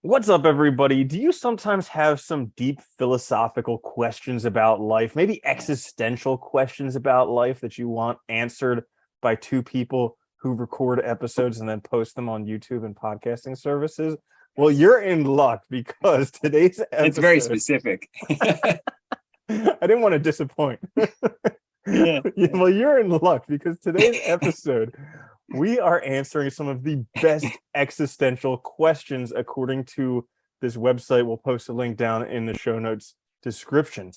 What's up, everybody? Do you sometimes have some deep philosophical questions about life, maybe existential questions about life that you want answered by two people who record episodes and then post them on YouTube and podcasting services? Well, you're in luck because today's It's very episode, specific. I didn't want to disappoint. Yeah. Yeah, well, you're in luck because today's episode, we are answering some of the best existential questions according to this website. We'll post a link down in the show notes description.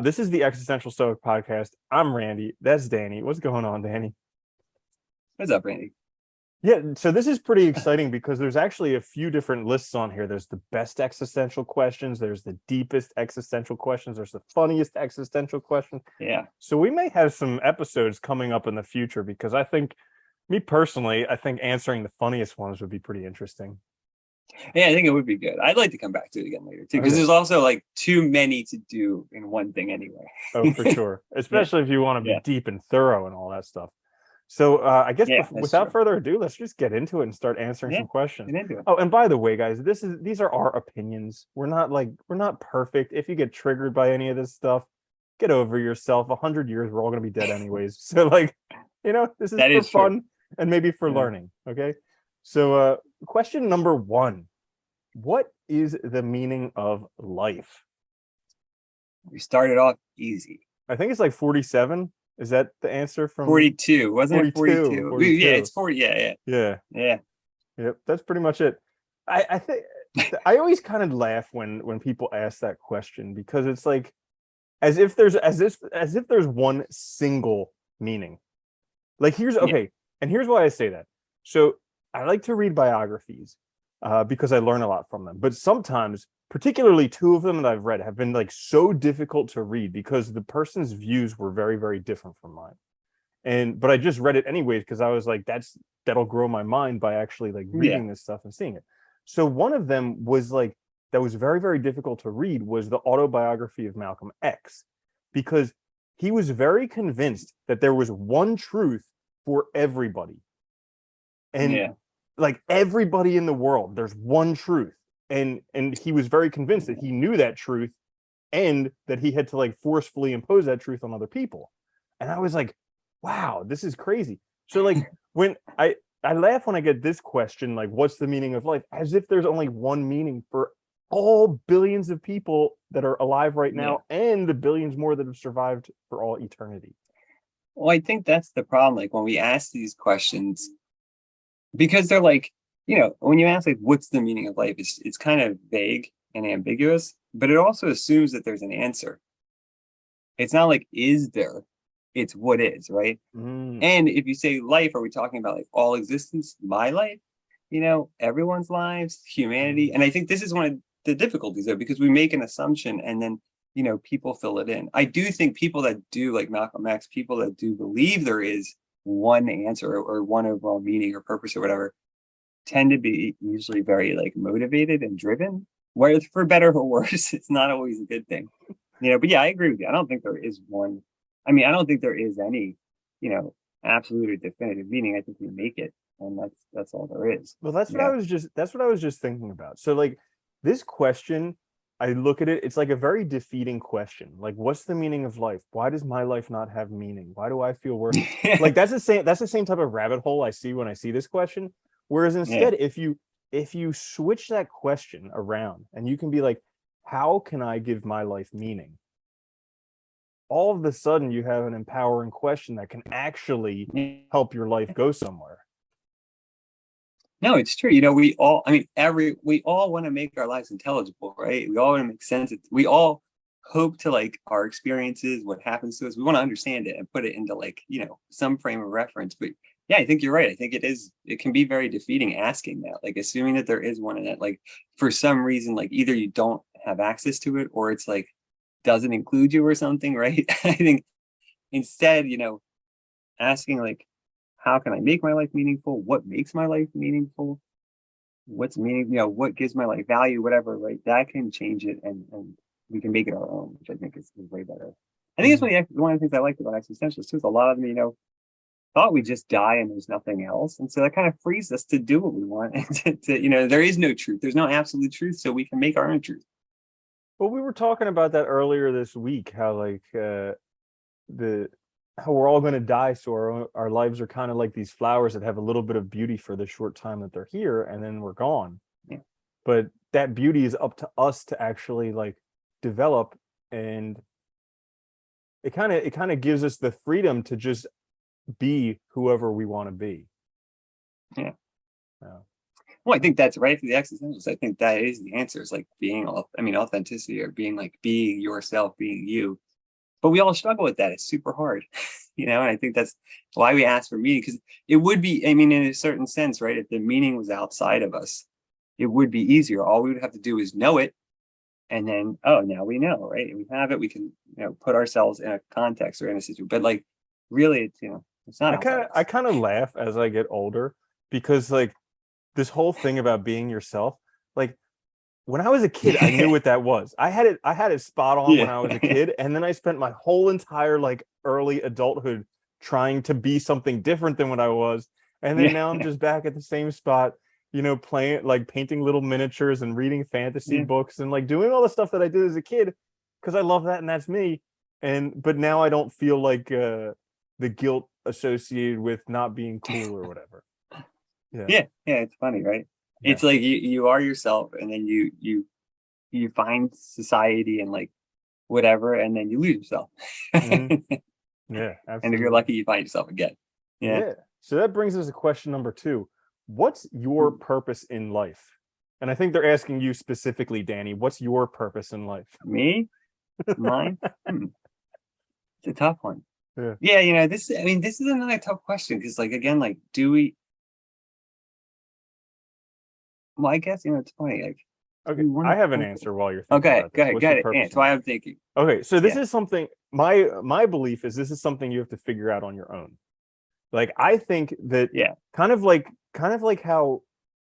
This is the Existential Stoic podcast. I'm Randy. That's Danny. What's going on, Danny? What's up, Randy? Yeah, so this is pretty exciting because there's actually a few different lists on here. There's the best existential questions, there's the deepest existential questions, there's the funniest existential questions. Yeah. So we may have some episodes coming up in the future because I think, me personally, I think answering the funniest ones would be pretty interesting. Yeah, I think it would be good. I'd like to come back to it again later too, because Okay. there's also like too many to do in one thing anyway. Oh, for sure. Especially if you want to be Yeah. deep and thorough and all that stuff. So I guess Yeah, that's without true. further ado, let's just get into it and start answering Yeah, some questions. get into it. Oh, and by the way, guys, these are our opinions. We're not perfect. If you get triggered by any of this stuff, get over yourself. 100 years, we're all gonna be dead anyways. So this is That for is true. fun and maybe for Yeah. learning. Okay. So question number one: what is the meaning of life? We started off easy. I think it's like 47. Is that the answer from 42, wasn't it? 42? 42. Yeah, it's 40. Yeah, Yeah. yeah. Yep. That's pretty much it. I think I always kind of laugh when people ask that question because it's like as if there's one single meaning. Like Yeah. and here's why I say that. So I like to read biographies because I learn a lot from them. But sometimes, particularly two of them that I've read, have been like so difficult to read because the person's views were very, very different from mine. But I just read it anyways because I was like, that'll grow my mind by actually like Yeah. reading this stuff and seeing it. So one of them was like that was very, very difficult to read was the Autobiography of Malcolm X because he was very convinced that there was one truth for everybody. And Yeah. like everybody in the world, there's one truth. And he was very convinced that he knew that truth and that he had to like forcefully impose that truth on other people. And I was like, wow, this is crazy. So like when I laugh when I get this question, like, what's the meaning of life? As if there's only one meaning for all billions of people that are alive right Yeah. now and the billions more that have survived for all eternity. Well, I think that's the problem. Like when we ask these questions, because they're like, when you ask like what's the meaning of life, it's kind of vague and ambiguous, but it also assumes that there's an answer. It's not like is there, it's what is, right? Mm. And if you say life, are we talking about like all existence, my life, everyone's lives, humanity? And I think this is one of the difficulties though, because we make an assumption and then people fill it in. I do think people that do like Malcolm X, people that do believe there is one answer or one overall meaning or purpose or whatever, tend to be usually very like motivated and driven, whereas for better or worse, it's not always a good thing. But yeah, I agree with you. I don't think there is one. I mean, I don't think there is any, absolute or definitive meaning. I think we make it, and that's all there is. Well, that's what I was just thinking about. So like this question, I look at it, it's like a very defeating question. Like, what's the meaning of life? Why does my life not have meaning? Why do I feel worthless? Like that's the same type of rabbit hole I see when I see this question. Whereas Yeah, instead, if you switch that question around and you can be like, how can I give my life meaning? All of a sudden you have an empowering question that can actually yeah. help your life go somewhere. No, it's true. I mean, we all want to make our lives intelligible, right? We all want to make sense. We all hope to like our experiences, what happens to us. We want to understand it and put it into like, some frame of reference. But yeah, I think you're right. I think it can be very defeating asking that, like assuming that there is one in that, like for some reason, like either you don't have access to it or it's like doesn't include you or something, right? I think instead, asking like, how can I make my life meaningful? What makes my life meaningful? What's meaning, what gives my life value, whatever, right? That can change it and we can make it our own, which I think is way better. I think it's Mhm. one of the things I liked about existentialists too, is a lot of them, thought we just die and there's nothing else. And so that kind of frees us to do what we want. And there is no truth. There's no absolute truth. So we can make our own truth. Well, we were talking about that earlier this week, how like how we're all going to die, so our lives are kind of like these flowers that have a little bit of beauty for the short time that they're here, and then we're gone. Yeah. But that beauty is up to us to actually like develop, and it kind of gives us the freedom to just be whoever we want to be. Yeah. Well, I think that's right for the existentialists. I think that is the answer. Is like being, authenticity, or being yourself, being you. But we all struggle with that. It's super hard, and I think that's why we ask for meaning, because it would be, in a certain sense, right? If the meaning was outside of us, it would be easier. All we would have to do is know it. And then, now we know, right? We have it. We can, put ourselves in a context or in a situation. But like, really, it's not. I kind of laugh as I get older, because like this whole thing about being yourself, like when I was a kid, I knew what that was. I had it spot on when I was a kid, and then I spent my whole entire like early adulthood trying to be something different than what I was, and then now I'm just back at the same spot, playing, like painting little miniatures and reading fantasy books and like doing all the stuff that I did as a kid because I love that and that's me. But now I don't feel like the guilt associated with not being cool or whatever. Yeah, it's funny, right? Yeah. It's like you are yourself, and then you find society and like whatever, and then you lose yourself. Mm-hmm. Yeah, absolutely. And if you're lucky, you find yourself again. Yeah. So that brings us to question number 2. What's your purpose in life? And I think they're asking you specifically, Danny. What's your purpose in life? Me? Mine? It's a tough one. Yeah. This is another tough question, because like, again, like, do we? Well, I guess, it's funny. Like, okay, I have an answer while you're thinking. Okay, about this. go ahead. That's why I'm thinking. Okay, so this is something, my belief is this is something you have to figure out on your own. Like, I think that kind of like how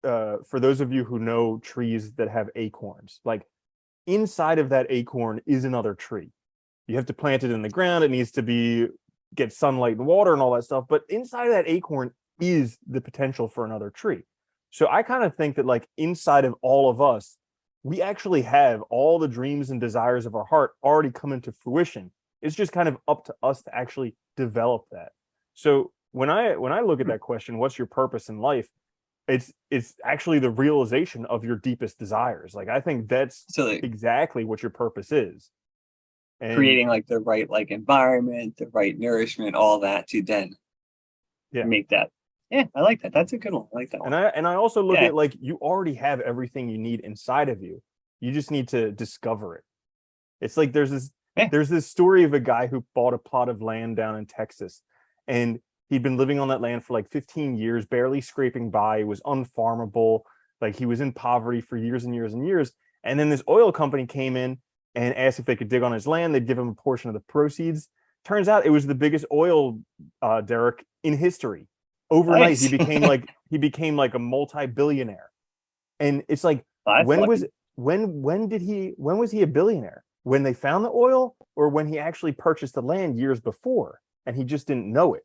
for those of you who know trees that have acorns, like inside of that acorn is another tree. You have to plant it in the ground. It needs to get sunlight and water and all that stuff. But inside of that acorn is the potential for another tree. So I kind of think that like inside of all of us, we actually have all the dreams and desires of our heart already come into fruition. It's just kind of up to us to actually develop that. So when I look at that question, what's your purpose in life? It's actually the realization of your deepest desires. Like, I think that's exactly what your purpose is. And creating like the right like environment, the right nourishment, all that to then make that. Yeah, I like that. That's a good one. I like that one. And I also look at like, you already have everything you need inside of you. You just need to discover it. It's like there's this story of a guy who bought a plot of land down in Texas, and he'd been living on that land for like 15 years, barely scraping by. It was unfarmable. Like, he was in poverty for years and years and years. And then this oil company came in and asked if they could dig on his land. They'd give him a portion of the proceeds. Turns out it was the biggest oil derrick in history. Overnight, he became like a multi-billionaire. And it's like, when was he a billionaire? When they found the oil, or when he actually purchased the land years before and he just didn't know it?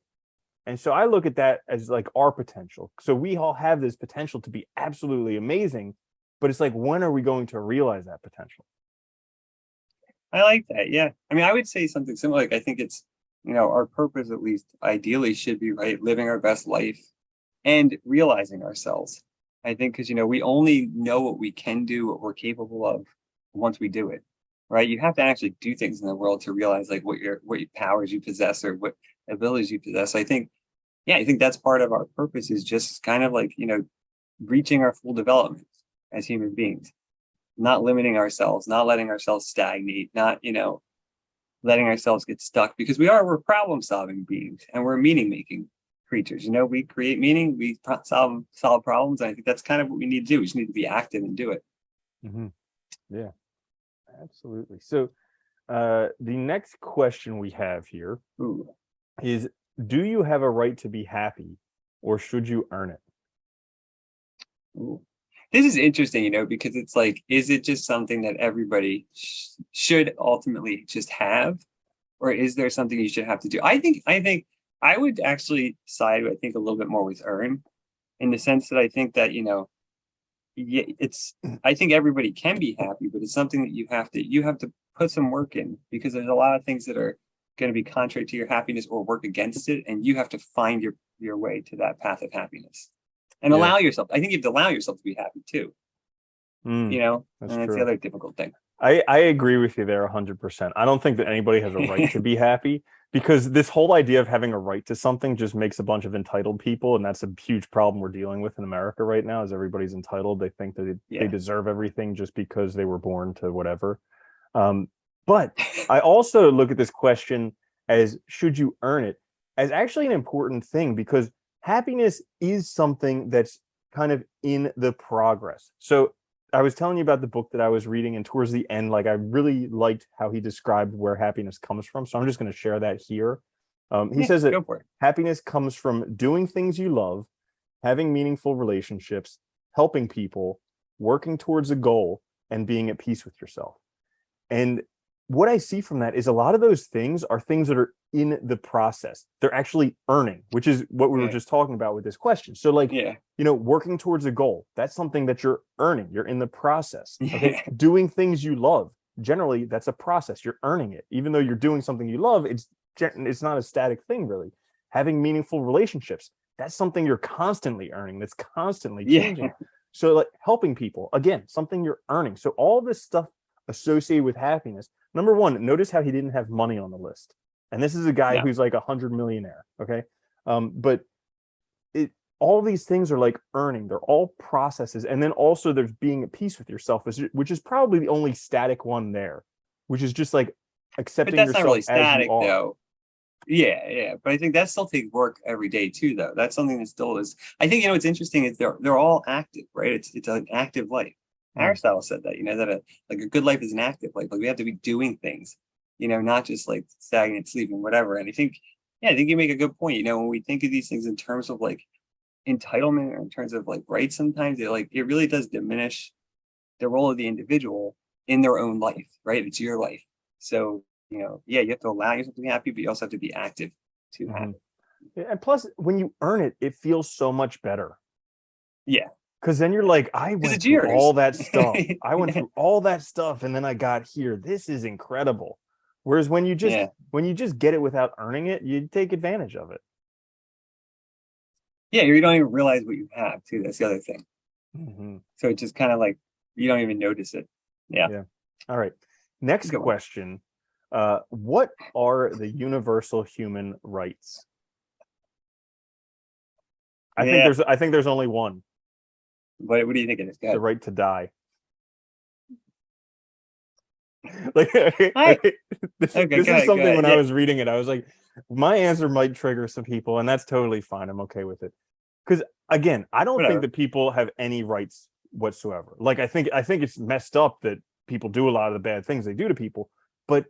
And so I look at that as like our potential. So we all have this potential to be absolutely amazing, but it's like, when are we going to realize that potential? I like that. Yeah. I would say something similar. Like, I think it's, our purpose, at least ideally, should be living our best life and realizing ourselves. I think because, we only know what we can do, what we're capable of once we do it, right? You have to actually do things in the world to realize like what powers you possess or what abilities you possess. I think that's part of our purpose, is just kind of like, reaching our full development as human beings, not limiting ourselves, not letting ourselves stagnate, not, letting ourselves get stuck, because we're problem solving beings and we're meaning making creatures. We create meaning, we solve problems. And I think that's kind of what we need to do. We just need to be active and do it. Mm-hmm. Yeah, absolutely. So the next question we have here is, do you have a right to be happy, or should you earn it? This is interesting, because it's like, is it just something that everybody should ultimately just have, or is there something you should have to do? I think I would actually side, I think, a little bit more with earn, in the sense that I think that, yeah, I think everybody can be happy, but it's something that you have to put some work in, because there's a lot of things that are going to be contrary to your happiness or work against it, and you have to find your way to that path of happiness and Yeah. allow yourself. I think you have to allow yourself to be happy too. Mm, And that's that's the true. other difficult thing. I agree with you there 100%. I don't think that anybody has a right to be happy, because this whole idea of having a right to something just makes a bunch of entitled people, and that's a huge problem we're dealing with in America right now. Is everybody's entitled? They think that they Yeah. deserve everything just because they were born to whatever. Um, but I also look at this question as, should you earn it, as actually an important thing, because happiness is something that's kind of in the progress. So I was telling you about the book that I was reading, and towards the end, like, I really liked how he described where happiness comes from. So I'm just going to share that here. He Yeah, says that go for it. happiness comes from doing things you love, having meaningful relationships, helping people, working towards a goal, and being at peace with yourself. And what I see from that is a lot of those things are things that are in the process. They're actually earning, which is what we were Yeah. just talking about with this question. So, like, Yeah. working towards a goal, that's something that you're earning. You're in the process. Okay. Yeah. Doing things you love, generally, that's a process. You're earning it. Even though you're doing something you love, it's not a static thing, really. Having meaningful relationships, that's something you're constantly earning. That's constantly Yeah. changing. So, like, helping people, again, something you're earning. So all this stuff associated with happiness. Number one, notice how he didn't have money on the list. And this is a guy No. who's like 100 millionaire. Okay. But all these things are like earning. They're all processes. And then also there's being at peace with yourself, which is probably the only static one there, which is just like But accepting that's not yourself really as you static are. though. Yeah, yeah. But I think that still takes work every day too, though. That's something that still is. I think what's interesting is they're all active, right? It's an active life. Mm. Aristotle said that, that a good life is an active life. Like we have to be doing things, not just like stagnant sleeping, whatever. And I think you make a good point. When we think of these things in terms of like entitlement or in terms of like rights, sometimes it really does diminish the role of the individual in their own life, right? It's your life. So, you have to allow yourself to be happy, but you also have to be active to have it. Yeah, and plus, when you earn it, it feels so much better. Yeah. Because then you're like, I Because went it's through yours. all that stuff. I went Yeah. through all that stuff, and then I got here. This is incredible. Whereas when you just get it without earning it, you take advantage of it. Yeah, you don't even realize what you have too. That's the other thing. Mm-hmm. So it's just kind of like you don't even notice it. Yeah. Yeah. All right. Next Good one. question. What are the universal human rights? I think there's only one. What do you think it is? Go The ahead. right to die. Like, this Okay, is go ahead, something when I yeah. was reading it, I was like, my answer might trigger some people, and that's totally fine. I'm okay with it. Because again, I don't think Whatever. that people have any rights whatsoever. Like, I think it's messed up that people do a lot of the bad things they do to people, but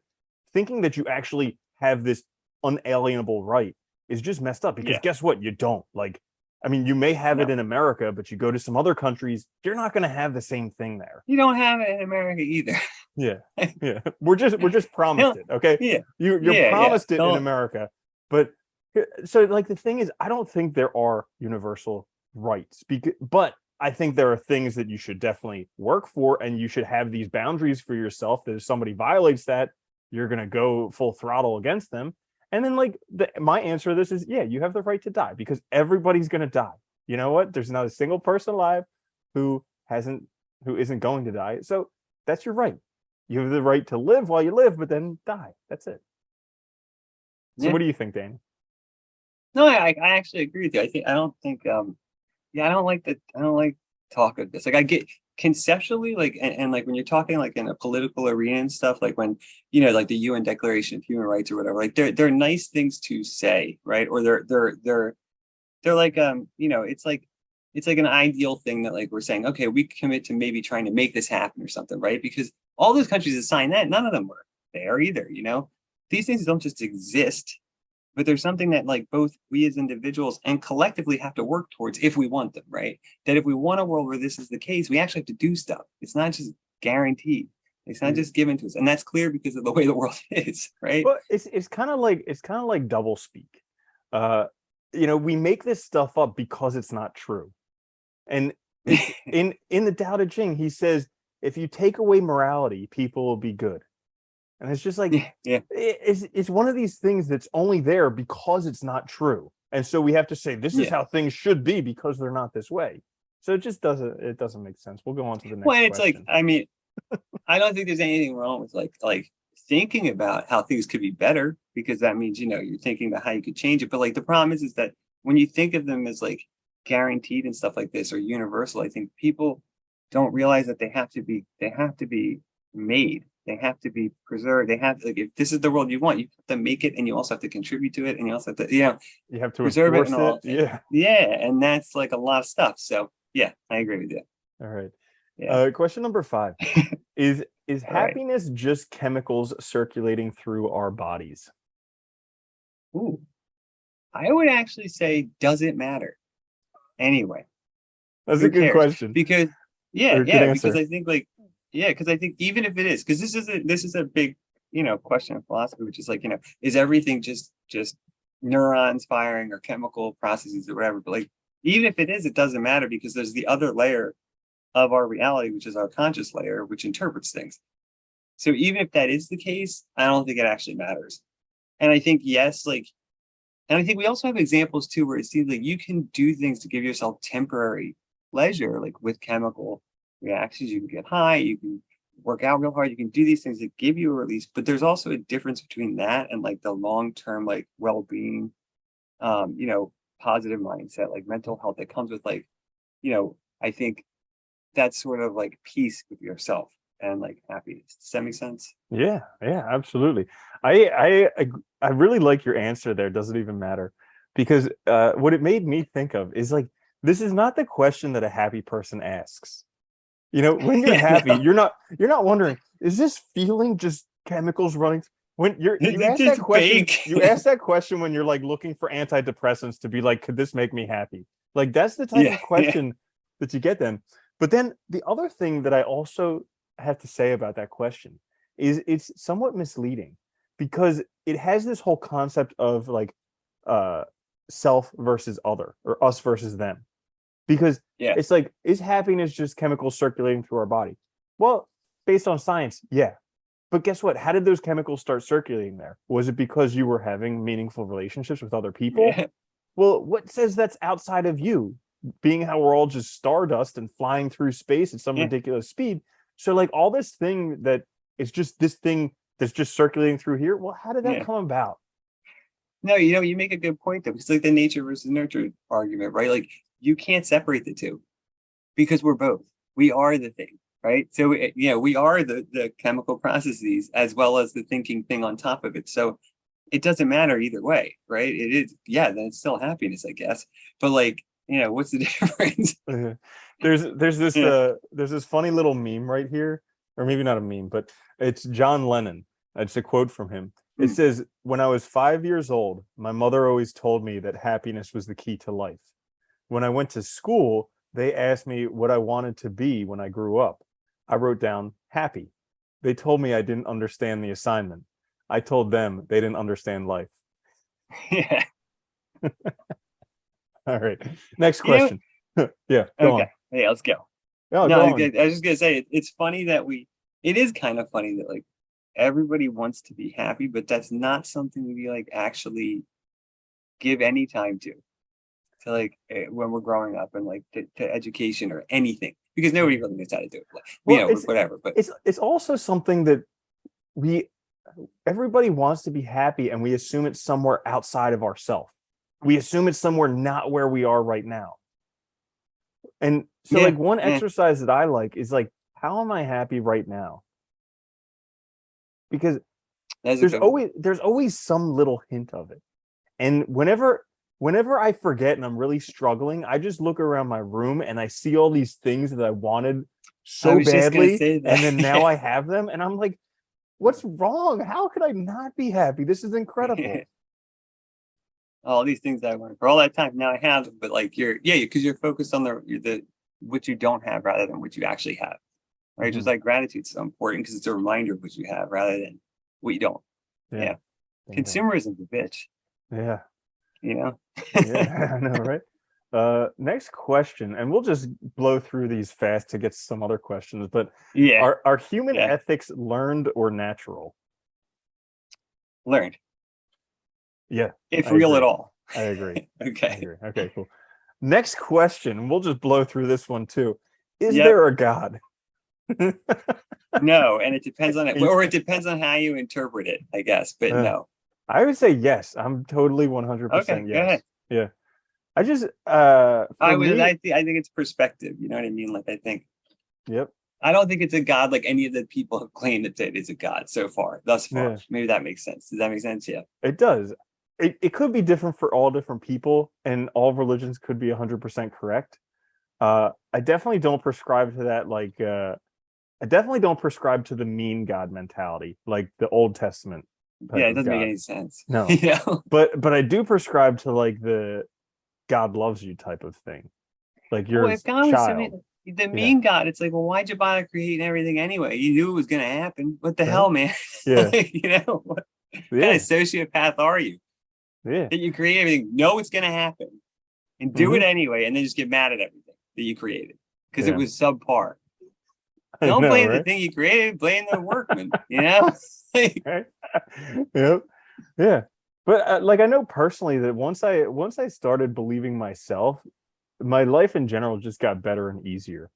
thinking that you actually have this unalienable right is just messed up, because Yeah. guess what? You don't. Like, I mean, you may have it No. in America, but you go to some other countries, you're not going to have the same thing there. You don't have it in America either. Yeah. Yeah. We're just promised it. Okay. Yeah. You're Yeah. promised it in Don't. America. But so, like, the thing is, I don't think there are universal rights, but I think there are things that you should definitely work for, and you should have these boundaries for yourself that if somebody violates that, you're going to go full throttle against them. And then, like, my answer to this is, yeah, you have the right to die, because everybody's going to die. You know what? There's not a single person alive who isn't going to die. So that's your right. You have the right to live while you live, but then die. That's it. So Yeah. what do you think, Danny? No, I actually agree with you. I don't think I don't like talk of this. Like I get conceptually, like and like when you're talking like in a political arena and stuff, like when like the UN Declaration of Human Rights or whatever, like they're nice things to say, right? Or they're like it's like an ideal thing that like we're saying, okay, we commit to maybe trying to make this happen or something, right? Because all those countries that signed that, none of them were there either, These things don't just exist, but there's something that like both we as individuals and collectively have to work towards if we want them, right? That if we want a world where this is the case, we actually have to do stuff. It's not just guaranteed. It's not just given to us. And that's clear because of the way the world is, right? Well, it's kind of like double speak. we make this stuff up because it's not true. And it's in the Tao Te Ching, he says, if you take away morality, people will be good. And it's just like, it's one of these things that's only there because it's not true. And so we have to say, this is how things should be because they're not this way. So it just doesn't make sense. We'll go on to the next question. It's like, I mean, I don't think there's anything wrong with like thinking about how things could be better, because that means, you're thinking about how you could change it. But like the problem is that when you think of them as like guaranteed and stuff like this or universal, I think people don't realize that they have to be made. They have to be preserved. They have to, like, if this is the world you want, you have to make it, and you also have to contribute to it, and you also have to, you have to preserve it and all. Yeah. And that's like a lot of stuff. So yeah, I agree with you. All right. Yeah. Question number 5 is happiness just chemicals circulating through our bodies? Ooh, I would actually say, does it matter? Anyway, that's a good question. Because because I think because I think even if it is, because this is a big question of philosophy, which is like, is everything just neurons firing or chemical processes or whatever? But like, even if it is, it doesn't matter, because there's the other layer of our reality, which is our conscious layer, which interprets things. So even if that is the case, I don't think it actually matters. And I think and I think we also have examples too, where it seems like you can do things to give yourself temporary pleasure, like with chemical reactions. You can get high, you can work out real hard, you can do these things that give you a release. But there's also a difference between that and like the long-term like well-being, positive mindset, like mental health that comes with like, I think that's sort of like peace with yourself and like happiness. Does that make sense? Yeah, absolutely. I really like your answer there. Doesn't even matter, because what it made me think of is like, this is not the question that a happy person asks. When you're happy, you're not wondering, is this feeling just chemicals running? When you ask that question, you ask that question when you're like looking for antidepressants to be like, could this make me happy? Like, that's the type of question that you get then. But then the other thing that I also have to say about that question is it's somewhat misleading, because it has this whole concept of like self versus other, or us versus them. Because it's like, is happiness just chemicals circulating through our body? Well, based on science, yeah. But guess what? How did those chemicals start circulating there? Was it because you were having meaningful relationships with other people? Yeah. Well, what says that's outside of you? Being how we're all just stardust and flying through space at some ridiculous speed. So like, all this thing that is just this thing that's just circulating through here. Well, how did that come about? No, you make a good point though. It's like the nature versus nurture argument, right? Like, you can't separate the two, because we're both. We are the thing, right? So we are the chemical processes as well as the thinking thing on top of it. So it doesn't matter either way, right? It is, then it's still happiness, I guess. But like, what's the difference? There's this funny little meme right here, or maybe not a meme, but it's John Lennon. It's a quote from him. It says, "When I was 5 years old, my mother always told me that happiness was the key to life. When I went to school, they asked me what I wanted to be when I grew up. I wrote down happy. They told me I didn't understand the assignment. I told them they didn't understand life." Yeah. All right. Next question. Yeah. Go on. Hey, let's go. No, I was just gonna say, it's funny that it is kind of funny that like everybody wants to be happy, but that's not something we like actually give any time to like when we're growing up, and like to education or anything, because nobody really knows how to do it. Like, whatever. But it's also something that everybody wants to be happy, and we assume it's somewhere outside of ourselves. We assume it's somewhere not where we are right now. And so like one exercise that I like is like, how am I happy right now? Because there's always some little hint of it. And whenever I forget and I'm really struggling, I just look around my room and I see all these things that I wanted so badly, and then now I have them, and I'm like, what's wrong? How could I not be happy? This is incredible. All these things that I wanted for all that time, now I have them. But like because you're focused on the what you don't have rather than what you actually have, right? Just like gratitude's so important, because it's a reminder of what you have rather than what you don't. Consumerism's a bitch. you know. Yeah, I know, right? Next question, and we'll just blow through these fast to get to some other questions. But Yeah, are human yeah. ethics learned or natural? Learned, Yeah, if I real at agree. all. I agree. I Okay. agree. Okay, cool. Next question, and we'll just blow through this one too. Is Yep. there a God? No, and it depends on it, He's- or it depends on how you interpret it, I guess. But uh, no. I would say yes. I'm totally Okay, 100% go yes. ahead. Yeah. I just I for would. me, I think it's perspective. You know what I mean? Like, yep. I don't think it's a god like any of the people have claimed that it is a god so far, thus far. Yeah. Maybe that makes sense. Does that make sense? Yeah. It does. It could be different for all different people, and all religions could be 100% correct. I definitely don't prescribe to that. Like, I definitely don't prescribe to the mean God mentality, like the Old Testament Yeah, type it of doesn't make God. any sense. No, You know? but I do prescribe to like the God loves you type of thing. Like you're Well, if his God was child. the Yeah. mean God, it's like, well, why'd you bother creating everything anyway? You knew it was gonna happen. What the Right. hell, man? Yeah. Like, what kind of Yeah. sociopath are you? Yeah. That you create everything, know it's gonna happen, and do Hmm. it anyway, and then just get mad at everything that you created because it Yeah. was subpar. I Don't know, blame the right? thing you created, blame the workman, you know? Like, Right. Yep. Yeah. But like I know personally that once I started believing myself, my life in general just got better and easier.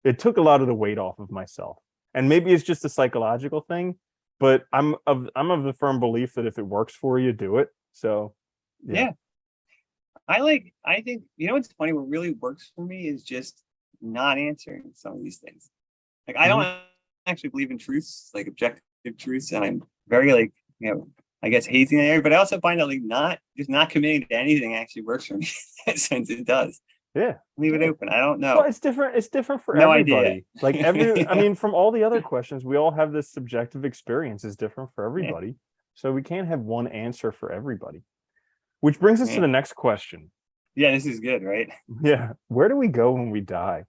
It took a lot of the weight off of myself. And maybe it's just a psychological thing, but I'm of the firm belief that if it works for you, do it. So, yeah. yeah. I think, what's funny, what really works for me is just not answering some of these things. Like, I Mhm. don't actually believe in truths, like objective truths, and I'm very like, I guess hazy in the area, but I also find that like not committing to anything actually works for me since it does. Yeah. Leave it Yeah. open. I don't Well, know. it's different for No idea. everybody. Like I Yeah. mean, from all the other questions, we all have this subjective experience is different for Yeah. everybody. So we can't have one answer for everybody. Which brings us to Yeah. the next question. Yeah, this is good, right? Yeah. Where do we go when we die?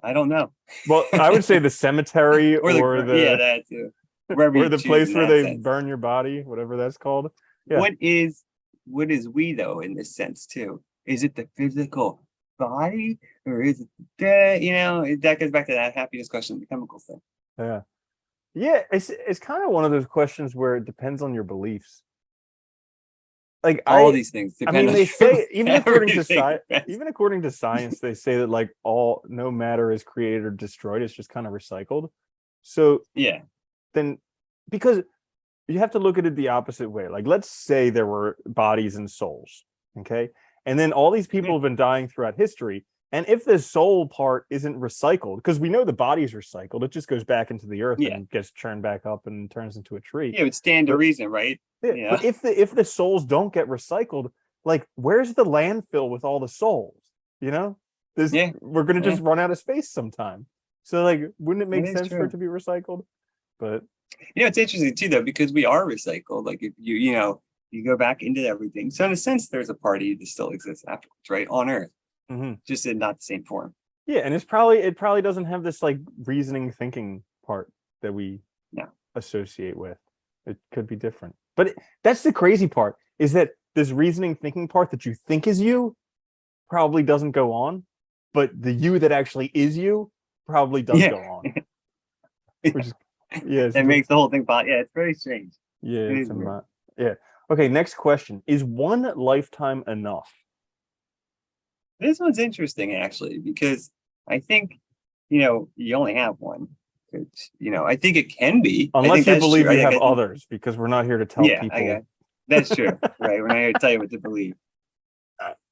I don't know. Well, I would say the cemetery Or or yeah, the that too. Wherever or you the choose in place where that they sense. burn your body, whatever that's called. Yeah. What is we though in this sense too? Is it the physical body or is it that goes back to that happiness question, the chemical thing. Yeah. Yeah, it's kind of one of those questions where it depends on your beliefs. Like All these things I depend mean on they say everything depends. even according to science they say that like all no matter is created or destroyed, it's just kind of recycled. So Yeah. then because you have to look at it the opposite way. Like let's say there were bodies and souls, okay? And then all these Yeah. people have been dying throughout history. And if the soul part isn't recycled, because we know the body's recycled, it just goes back into the earth Yeah. and gets churned back up and turns into a tree. Yeah, it would stand to But reason, right? yeah, Yeah. but if the souls don't get recycled, like where's the landfill with all the souls? You know, there's Yeah. we're gonna Yeah. just run out of space sometime. So like, wouldn't it That make is sense for it true. to be recycled? But It's interesting too, though, because we are recycled. Like if you go back into everything. So in a sense, there's a party that still exists afterwards, right? On Earth, mhm. just in not the same form. Yeah, and it probably doesn't have this like reasoning thinking part that we No. associate with. It could be different. But that's the crazy part is that this reasoning thinking part that you think is you probably doesn't go on, but the you that actually is you probably does Yeah. go on. Which is yeah, That makes the whole thing fun. Yeah, it's very strange. yeah, It it's is a weird. yeah. Okay, next question. Is one lifetime enough? This one's interesting actually, because I think, you only have one. I think it can be. I think Unless you that's true. believe you have I think, others, because we're not here to tell yeah, I got people. that's true. Right. We're not here to tell you what to believe.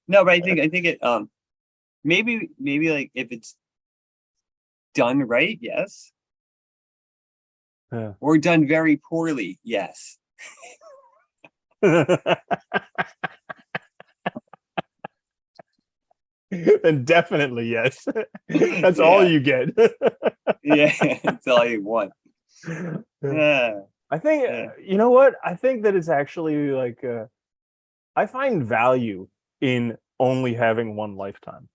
No, but I think it maybe like if it's done right, yes. Yeah. Or done very poorly, yes. Then definitely yes. That's all Yeah. you get. Yeah. That's all you want. Yeah. Yeah. I think Yeah. you know what? I think that it's actually like I find value in only having one lifetime.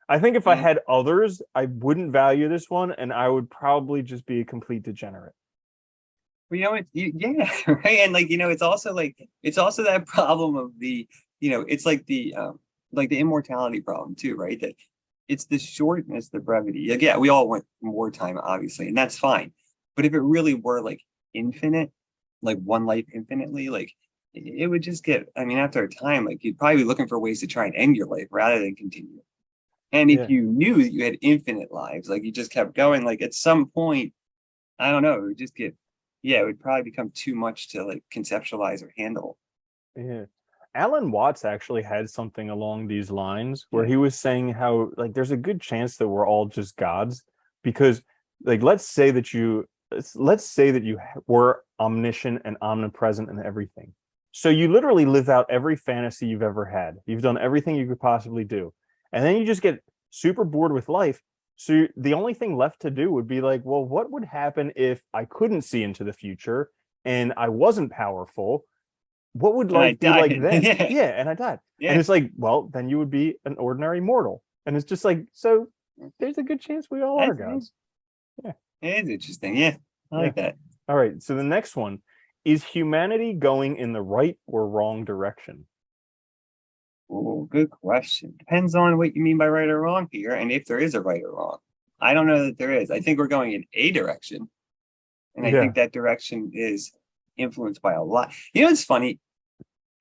I think if I Mm. had others, I wouldn't value this one, and I would probably just be a complete degenerate. Well, yeah, right. And like, it's also that problem of it's like the immortality problem too, right? That it's the shortness, the brevity. Like, yeah, we all want more time, obviously, and that's fine. But if it really were like infinite, like one life infinitely, like it would just get, I mean, after a time, like you'd probably be looking for ways to try and end your life rather than continue. And if Yeah. you knew that you had infinite lives, like you just kept going, like at some point, I don't know, it would just get, yeah, it would probably become too much to like conceptualize or handle. Yeah. Alan Watts actually had something along these lines where Yeah. he was saying how like there's a good chance that we're all just gods because like let's say that you were omniscient and omnipresent and everything. So you literally live out every fantasy you've ever had. You've done everything you could possibly do. And then you just get super bored with life. So the only thing left to do would be like, well, what would happen if I couldn't see into the future and I wasn't powerful? What would And I life be like died. then? Yeah. Yeah, and I died. And Yeah. it's like, well, then you would be an ordinary mortal. And it's just like, so there's a good chance we all are That's gods. Yeah. it is interesting. Yeah. I Yeah. like that. All right. So the next one is humanity going in the right or wrong direction? Oh, good question. Depends on what you mean by right or wrong here, and if there is a right or wrong. I don't know that there is. I think we're going in a direction, and I Yeah. think that direction is influenced by a lot. You know, it's funny.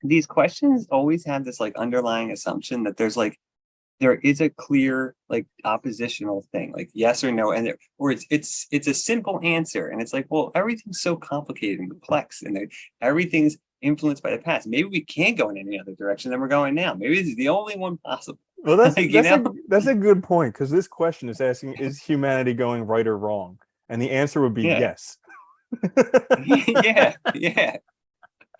These questions always have this like underlying assumption that there is a clear like oppositional thing, like yes or no, and or it's a simple answer, and it's like, well, everything's so complicated and complex, and everything's influenced by the past. Maybe we can't go in any other direction than we're going now. Maybe this is the only one possible. Well, that's Like, that's a good point because this question is asking, is humanity going right or wrong? And the answer would be yeah, yes. yeah, yeah.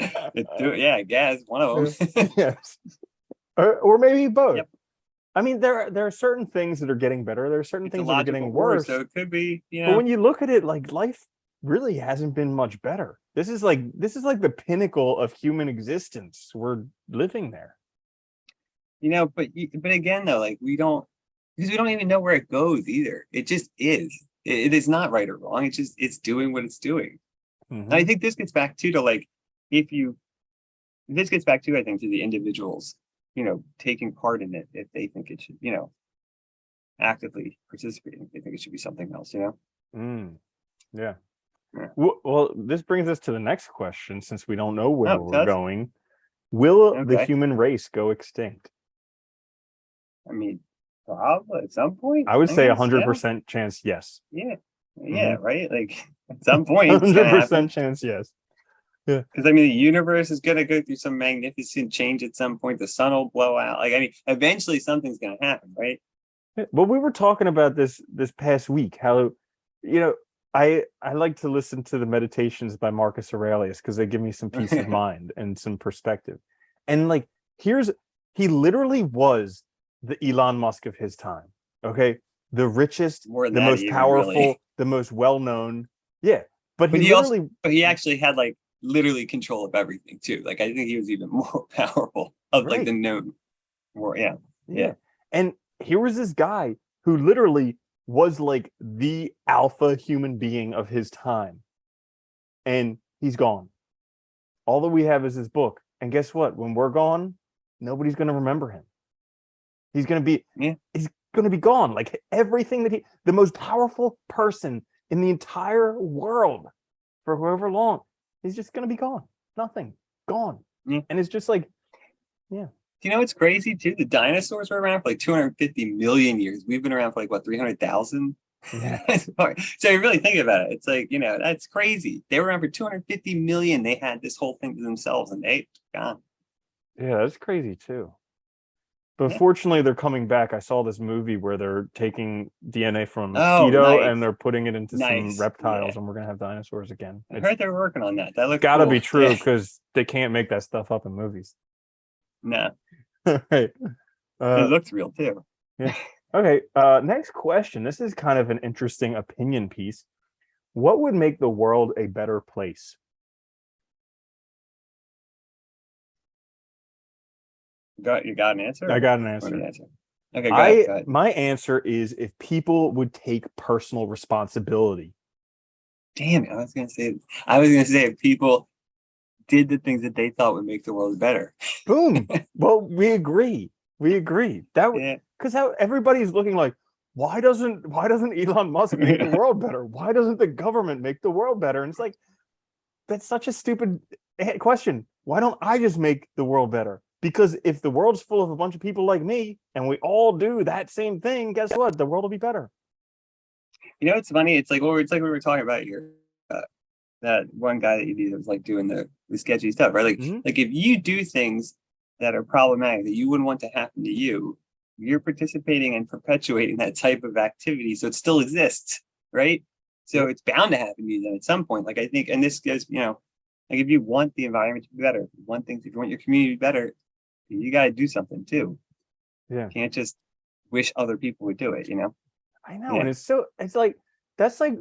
Yeah, I guess one of them. Yes. Or maybe both. Yep, I mean, there are certain things that are getting better. There are certain it's a things that are logical getting word, so worse. it could be, But when you look at it, like life really hasn't been much better. This is like the pinnacle of human existence. We're living there. but again though, like because we don't even know where it goes either. It just is. It is not right or wrong. It's doing what it's doing. And I Hmm. think this gets back to like if you this gets back to I think to the individuals, taking part in it if they think it should, actively participating. If they think it should be something else. Mm, yeah. Yeah. Well, this brings us to the next question, since we don't know where Oh, we're that's going. Will the okay. human race go extinct? I mean, probably at some point, I would I say guess. Yeah. 100% chance yes. Yeah. Hmm. Yeah. Right. Like at some point it's gonna happen. 100% chance yes. Yeah. Because I mean, the universe is gonna go through some magnificent change at some point. The sun will blow out. Like, I mean, eventually something's gonna happen, right? Well, we were talking about this past week, how you know I like to listen to the meditations by Marcus Aurelius because they give me some peace of mind and some perspective. And like here's he literally was the Elon Musk of his time. Okay. The richest, More than the that, most even really. powerful, the most well-known. Yeah. But But he he also, literally but he actually had like literally control of everything too. Like, I think he was even more powerful of like right. the known. More, yeah, yeah. Yeah. And here was this guy who literally was like the alpha human being of his time. And he's gone. All that we have is his book. And guess what? When we're gone, nobody's going to remember him. He's going to be Yeah. he's going to be gone. Like everything the most powerful person in the entire world for however long, he's just going to be gone. Nothing. Gone. Yeah. And it's just like, yeah. Do you know what's crazy too? The dinosaurs were around for like 250 million years. We've been around for like what, 300,000? Yeah. So you really think about it, it's like, that's crazy. They were around for 250 million. They had this whole thing to themselves and they gone. Yeah, that's crazy too. But Yeah. fortunately, they're coming back. I saw this movie where they're taking DNA from a Oh, mosquito and nice. they're putting it into some Nice. Yeah. reptiles, and we're gonna have dinosaurs again. I It's heard they were working on that. That looks gotta cool. be true Yeah. because they can't make that stuff up in movies. No, Right. it Uh, looks real too. yeah. Okay. Next question. This is kind of an interesting opinion piece. What would make the world a better place? You got an answer? I got an Or the answer. answer? Okay, go ahead. Go I ahead. My answer is if people would take personal responsibility. Damn it. I was gonna say if people did the things that they thought would make the world better. Boom. Well, we agree. That Yeah. because how everybody's looking like, why doesn't Elon Musk make the world better? Why doesn't the government make the world better? And it's like, that's such a stupid question. Why don't I just make the world better? Because if the world's full of a bunch of people like me and we all do that same thing, guess what? The world will be better. It's funny. It's like we were talking about here. That one guy that you knew that was like doing the sketchy stuff, right? Like if you do things that are problematic that you wouldn't want to happen to you, you're participating and perpetuating that type of activity, so it still exists, right? So it's bound to happen to you then at some point. Like I think, and this goes, like if you want the environment to be better, if you want your community to be better, you got to do something too. Yeah, you can't just wish other people would do it. I know, and it's like that's like.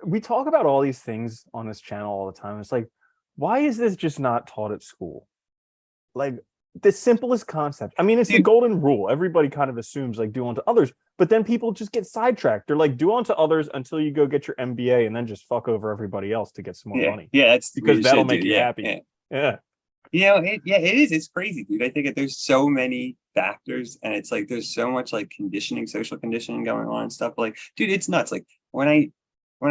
We talk about all these things on this channel all the time. It's like, why is this just not taught at school? Like the simplest concept. I mean, it's the golden rule. Everybody kind of assumes like do unto others, but then people just get sidetracked. They're like, do unto others until you go get your MBA and then just fuck over everybody else to get some more money. Yeah, that's because that'll make you happy. Yeah. It is. It's crazy, dude. I think that there's so many factors, and it's like there's so much like social conditioning going on and stuff. Like, dude, it's nuts. Like when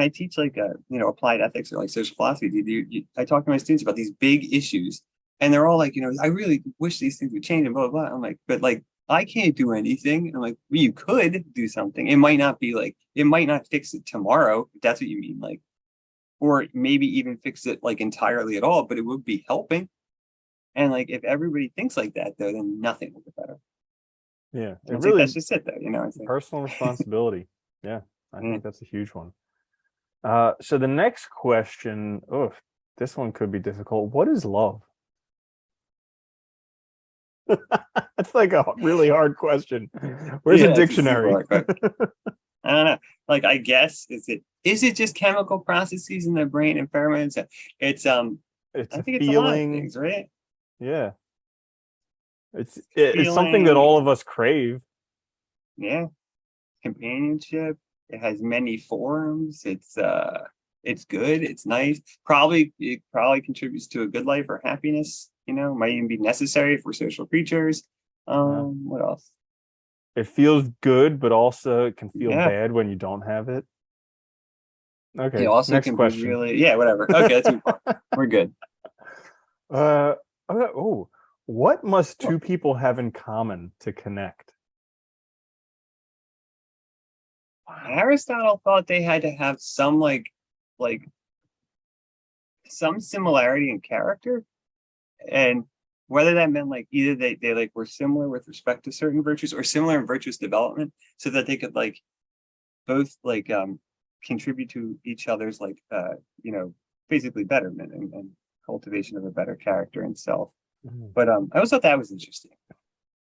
I teach like applied ethics or like social philosophy, dude, I talk to my students about these big issues, and they're all like, I really wish these things would change and blah blah blah. I'm like, but like I can't do anything. I'm like, well, you could do something. It might not fix it tomorrow, if that's what you mean, like, or maybe even fix it like entirely at all, but it would be helping. And like if everybody thinks like that, though, then nothing will get better. Yeah, that's just it, though. It's like, personal responsibility. Yeah, I think that's a huge one. So the next question, this one could be difficult. What is love? That's like a really hard question. Where's a dictionary? I don't know. Like, I guess is it just chemical processes in the brain and pheromones? It's I think it's a lot of things, right? Yeah. It's something that all of us crave. Yeah. Companionship. It has many forms. It's good. It's nice. It probably contributes to a good life or happiness. Might even be necessary if we're social creatures. What else? It feels good, but also it can feel bad when you don't have it. Okay. It also next can question. be really, whatever. Okay, let's move on. We're good. What must two people have in common to connect? Aristotle thought they had to have some like some similarity in character, and whether that meant like either they like were similar with respect to certain virtues or similar in virtuous development, so that they could like both like contribute to each other's like basically betterment and cultivation of a better character and self. But I also thought that was interesting.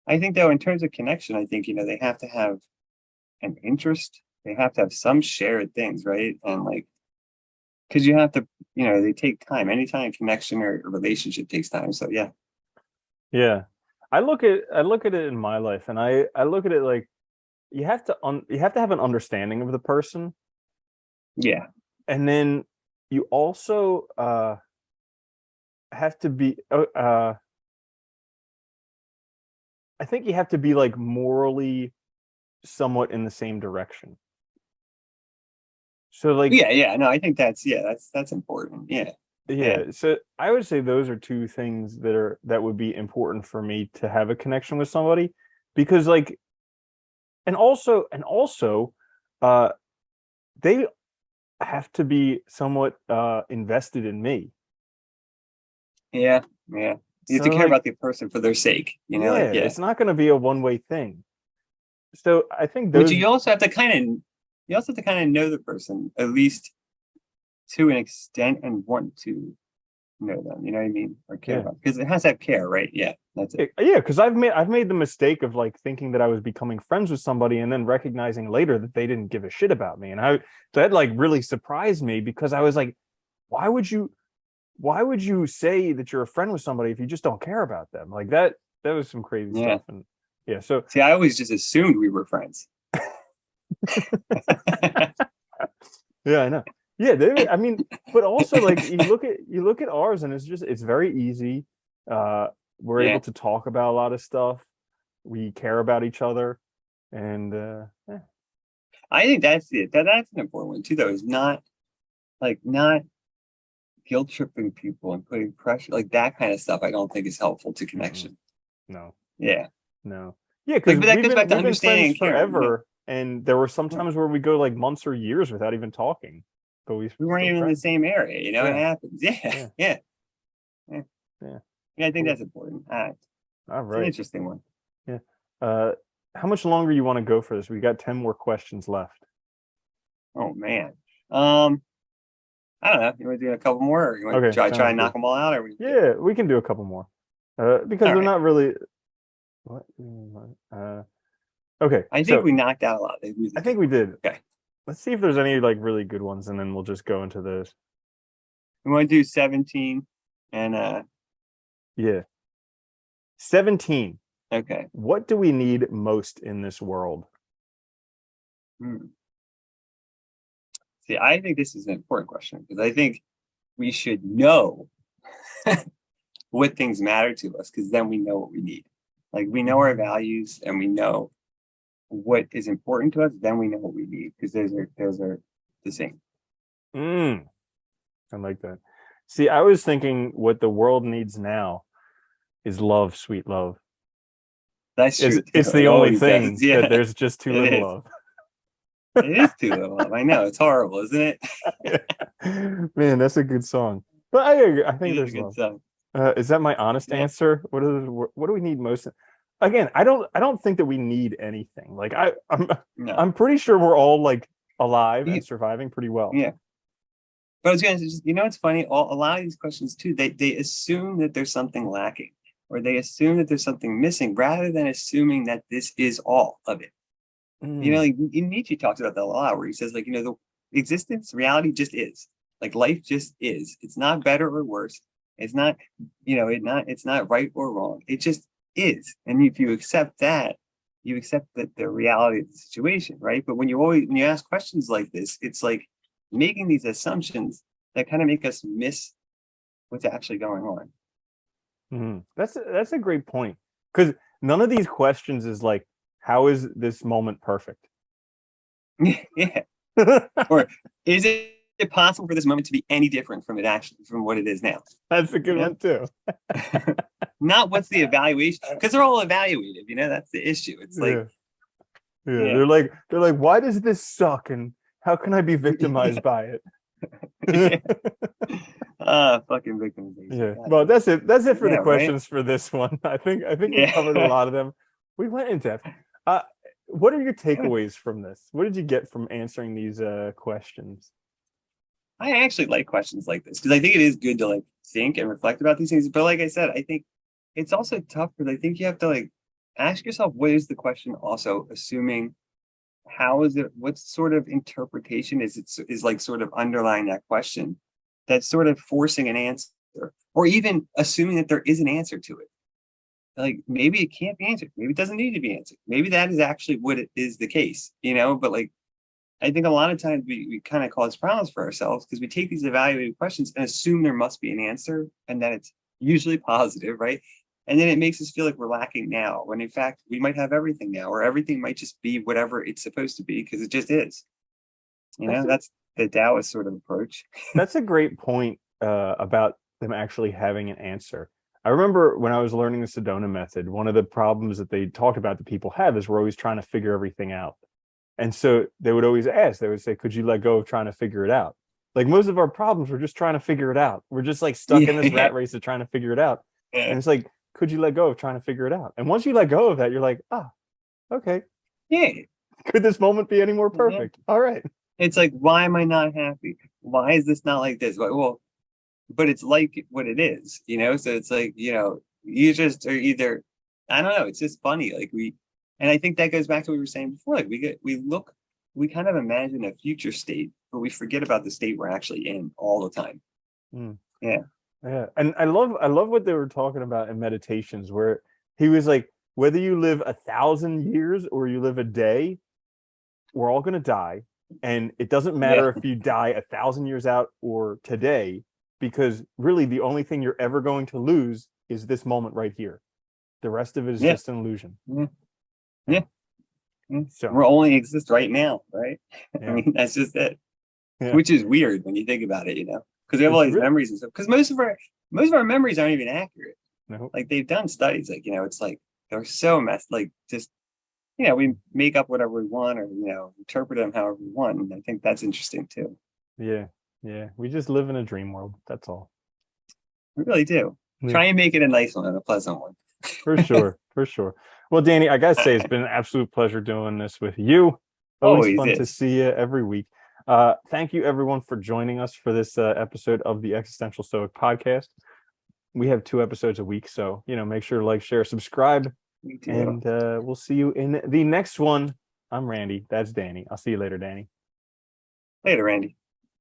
I think though, in terms of connection, I think they have to have an interest. They have to have some shared things, right? And like, because you have to, they take time. Anytime connection or relationship takes time. So yeah. I look at it in my life, and I look at it like you have to have an understanding of the person. Yeah. And then you also have to be I think you have to be like morally somewhat in the same direction. So like no, I think that's important. Yeah. So I would say those are two things that would be important for me to have a connection with somebody, because like and also they have to be somewhat invested in me. Yeah. You have to care about the person for their sake, It's not going to be a one-way thing. So I think those. But you also have to kind of know the person, at least to an extent, and want to know them. You know what I mean? Or care about, because it has to have care, right? Yeah, that's it. Yeah, because I've made the mistake of like thinking that I was becoming friends with somebody and then recognizing later that they didn't give a shit about me, and that like really surprised me, because I was like, why would you say that you're a friend with somebody if you just don't care about them? Like that was some crazy stuff. And so see, I always just assumed we were friends. Yeah, I know. Yeah, I mean, but also like you look at ours, and it's very easy. We're able Yeah. to talk about a lot of stuff. We care about each other, and yeah. I think that's it. That's an important one too, though, is not guilt tripping people and putting pressure, like that kind of stuff. I don't think is helpful to Mm-mm. connection. No, Yeah. no, yeah, because Like, but that goes back to we've been understanding friends and caring. forever, and there were some Yeah. times where we go like months or years without even talking, but we We weren't still even in the friends. same area, it Yeah, happens. Yeah. yeah, Yeah. Yeah. yeah. Yeah, I think Cool. that's important. All It's an right. interesting one. Yeah. Uh, how much longer you want to go for this? We got 10 more questions left. Oh man. Um, I don't know. You want to do a couple more, or you want to Okay, try sounds and knock good. them all out, or Yeah, we can do a couple more. Because all they're right. not really what okay, I think so we knocked out a lot. They really I did. think we did. Okay. Let's see if there's any like really good ones, and then we'll just go into those. We want to do 17 and Yeah. 17. okay. What do we need most in this world? Hmm. See, I think this is an important question because I think we should know what things matter to us because then we know what we need. Like we know our values and we know what is important to us, then we know what we need because those are the same. Mm, I like that. See, I was thinking what the world needs now is love, sweet love. That's true too. It's the It only always does. thing that Yeah, there's just too it little is. of. It is too little of. I know it's horrible, isn't it? Man, that's a good song. But I agree. I It think is a there's good love. song. Is that my honest Yeah. answer? What do we need most? Again, I don't think that we need anything. Like No. I'm pretty sure we're all like alive and You- surviving pretty well. Yeah. But I was gonna say, just it's funny. A lot of these questions too, they assume that there's something lacking, or they assume that there's something missing, rather than assuming that this is all of it. Mm, Like Nietzsche talks about that a lot, where he says, like, the existence, reality just is. Like life just is. It's not better or worse. It's not, it's not right or wrong. It just is. And if you accept that, you accept that the reality of the situation, right? But when you ask questions like this, it's like making these assumptions that kind of make us miss what's actually going on. that's a great point because none of these questions is like, how is this moment perfect? Yeah. Or is it possible for this moment to be any different from what it is now? That's a You good know? one too. Not what's the evaluation, because they're all evaluative, that's the issue. It's like, Yeah. Yeah, yeah. they're like, why does this suck, and how can I be victimized by Yeah. it? Fucking victimization. Yeah. God Well, damn it. that's it for the Yeah, right. questions for this one. I think we covered a Yeah. lot of them. We went in depth. Uh, what are your takeaways from this? What did you get from answering these questions? I actually like questions like this because I think it is good to like think and reflect about these things. But like I said, I think it's also tough because I think you have to like ask yourself, what is the question also assuming, how is it, what sort of interpretation is like sort of underlying that question that's sort of forcing an answer, or even assuming that there is an answer to it. Like maybe it can't be answered, maybe it doesn't need to be answered, maybe that is actually what it is the case, but like I think a lot of times we kind of cause problems for ourselves because we take these evaluative questions and assume there must be an answer and that it's usually positive, right? And then it makes us feel like we're lacking now, when in fact we might have everything now, or everything might just be whatever it's supposed to be because it just is. That's a, That's the Taoist sort of approach. that's a great point about them actually having an answer. I remember when I was learning the Sedona method, one of the problems that they talked about that people have is we're always trying to figure everything out. And so they would always ask, they would say, could you let go of trying to figure it out? Like most of our problems, we're just trying to figure it out. We're just like stuck in this Yeah, rat race of trying to figure it out. yeah, And it's like, could you let go of trying to figure it out? And once you let go of that, you're like, ah, okay. yeah, Could this moment be any more yeah. perfect? All right. It's like, why am I not happy? Why is this not like this? Well, but it's like what it is. So it's like, you just are either, I don't know, it's just funny. And I think that goes back to what we were saying before. Like we kind of imagine a future state, but we forget about the state we're actually in all the time. Mm. Yeah. Yeah. And I love what they were talking about in meditations where he was like, whether you live 1,000 years or you live a day, we're all going to die. And it doesn't matter if you die 1,000 years out or today, because really the only thing you're ever going to lose is this moment right here. The rest of it is just an illusion. Yeah. So we only exist right now, right? Yeah. I mean, that's just it. Yeah. Which is weird when you think about it, because we have all these memories and stuff. Because most of our memories aren't even accurate. No. Like they've done studies, like it's like they're so messed. Like just we make up whatever we want, or interpret them however we want, and I think that's interesting too. Yeah. We just live in a dream world. That's all. We really do. Yeah. Try and make it a nice one and a pleasant one. For sure. Well, Danny, I gotta say it's been an absolute pleasure doing this with you. Always fun to see you every week. Thank you everyone for joining us for this episode of the Existential Stoic podcast. We have 2 episodes a week, so make sure to like, share, subscribe, and we'll see you in the next one. I'm Randy. That's Danny. I'll see you later, Danny. Later, Randy.